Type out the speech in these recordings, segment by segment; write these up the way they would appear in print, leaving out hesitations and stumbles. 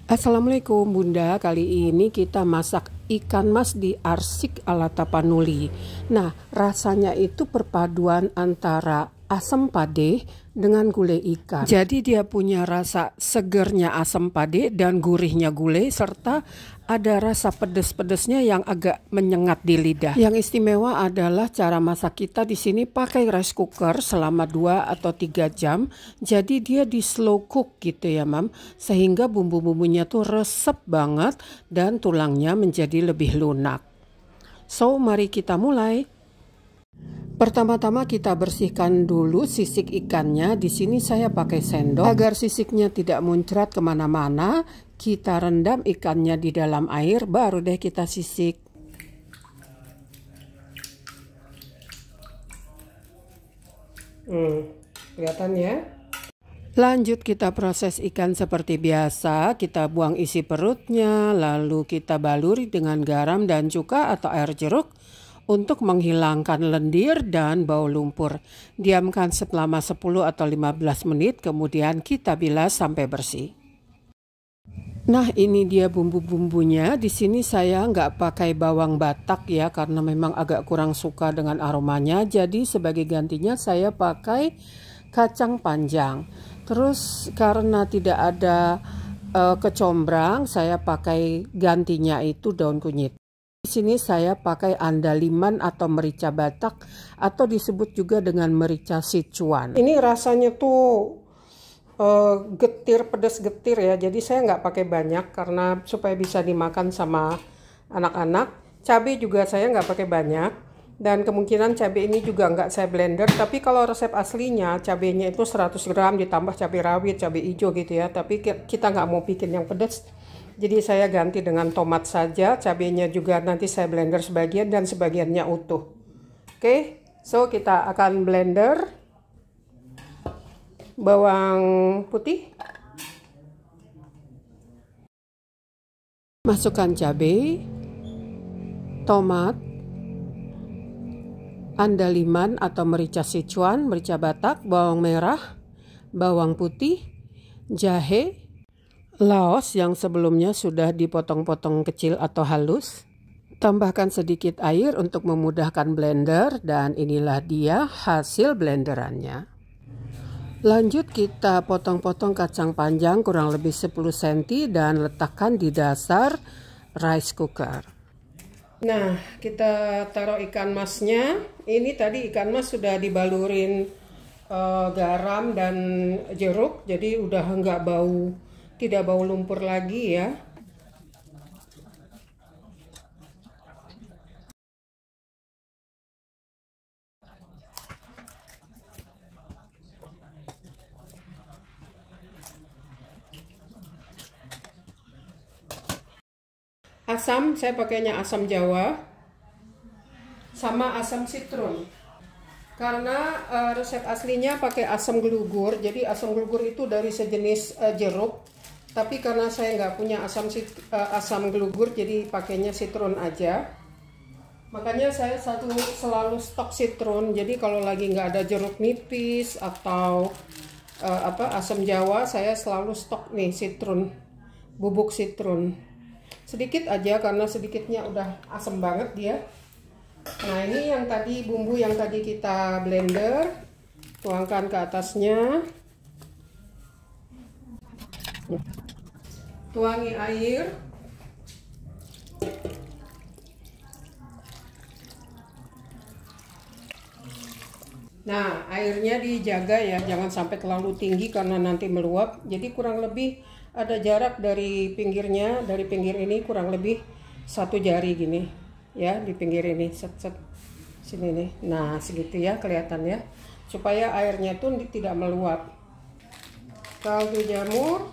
Assalamualaikum Bunda, kali ini kita masak ikan mas di arsik ala Tapanuli. Nah, rasanya itu perpaduan antara asam pade dengan gulai ikan. Jadi dia punya rasa segernya asam pade dan gurihnya gulai, serta ada rasa pedes-pedesnya yang agak menyengat di lidah. Yang istimewa adalah cara masak kita di sini pakai rice cooker selama 2 atau 3 jam. Jadi dia di slow cook gitu ya, Mam, sehingga bumbu-bumbunya tuh resep banget dan tulangnya menjadi lebih lunak. So, mari kita mulai. Pertama-tama kita bersihkan dulu sisik ikannya. Di sini saya pakai sendok agar sisiknya tidak muncrat kemana-mana. Kita rendam ikannya di dalam air, baru deh kita sisik. Kelihatan ya? Lanjut kita proses ikan seperti biasa. Kita buang isi perutnya, lalu kita baluri dengan garam dan cuka atau air jeruk untuk menghilangkan lendir dan bau lumpur. Diamkan selama 10 atau 15 menit, kemudian kita bilas sampai bersih. Nah, ini dia bumbu-bumbunya. Di sini saya nggak pakai bawang batak ya, karena memang agak kurang suka dengan aromanya. Jadi sebagai gantinya saya pakai kacang panjang. Terus karena tidak ada kecombrang, saya pakai gantinya itu daun kunyit. Di sini saya pakai andaliman atau merica batak, atau disebut juga dengan merica Sichuan. Ini rasanya tuh getir, pedas getir ya. Jadi saya nggak pakai banyak karena supaya bisa dimakan sama anak-anak. Cabai juga saya nggak pakai banyak. Dan kemungkinan cabai ini juga nggak saya blender. Tapi kalau resep aslinya cabainya itu 100 gram ditambah cabai rawit, cabai hijau gitu ya. Tapi kita nggak mau bikin yang pedas. Jadi saya ganti dengan tomat saja. Cabainya juga nanti saya blender sebagian dan sebagiannya utuh. Oke, so kita akan blender bawang putih. Masukkan cabai, tomat, andaliman atau merica Sichuan, merica batak, bawang merah, bawang putih, jahe, laos yang sebelumnya sudah dipotong-potong kecil atau halus. Tambahkan sedikit air untuk memudahkan blender, dan inilah dia hasil blenderannya. Lanjut kita potong-potong kacang panjang kurang lebih 10 cm dan letakkan di dasar rice cooker. Nah, kita taruh ikan masnya. Ini tadi ikan mas sudah dibalurin garam dan jeruk, jadi udah nggak bau, tidak bau lumpur lagi ya. Asam, saya pakainya asam Jawa sama asam sitrun. Karena resep aslinya pakai asam gelugur, jadi asam gelugur itu dari sejenis jeruk. Tapi karena saya nggak punya asam gelugur, jadi pakainya sitrun aja. Makanya saya selalu stok sitrun. Jadi kalau lagi nggak ada jeruk nipis atau asam Jawa, saya selalu stok nih sitrun, bubuk sitrun. Sedikit aja karena sedikitnya udah asam banget dia. Nah, ini yang tadi bumbu yang tadi kita blender, tuangkan ke atasnya. Tuangi air. Nah, airnya dijaga ya, jangan sampai terlalu tinggi karena nanti meluap. Jadi kurang lebih ada jarak dari pinggirnya, dari pinggir ini kurang lebih 1 jari gini ya, di pinggir ini set sini nih. Nah, segitu ya kelihatan ya, supaya airnya tuh tidak meluap. Kaldu jamur,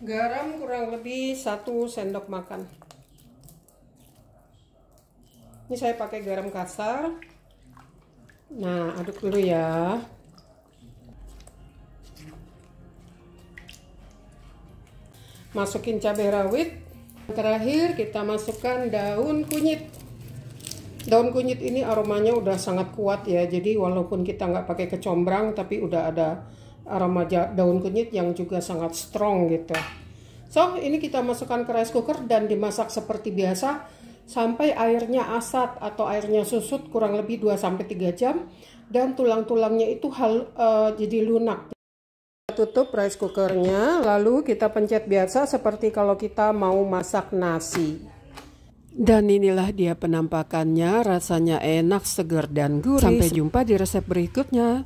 garam kurang lebih 1 sendok makan. Ini saya pakai garam kasar. Nah, aduk dulu ya. Masukin cabai rawit. Terakhir kita masukkan daun kunyit. Daun kunyit ini aromanya udah sangat kuat ya. Jadi walaupun kita nggak pakai kecombrang, tapi udah ada aroma daun kunyit yang juga sangat strong gitu. So, ini kita masukkan ke rice cooker dan dimasak seperti biasa sampai airnya asat atau airnya susut kurang lebih 2-3 jam dan tulang-tulangnya itu jadi lunak. Tutup rice cookernya, lalu kita pencet biasa seperti kalau kita mau masak nasi. Dan inilah dia penampakannya, rasanya enak, segar dan gurih. Sampai jumpa di resep berikutnya.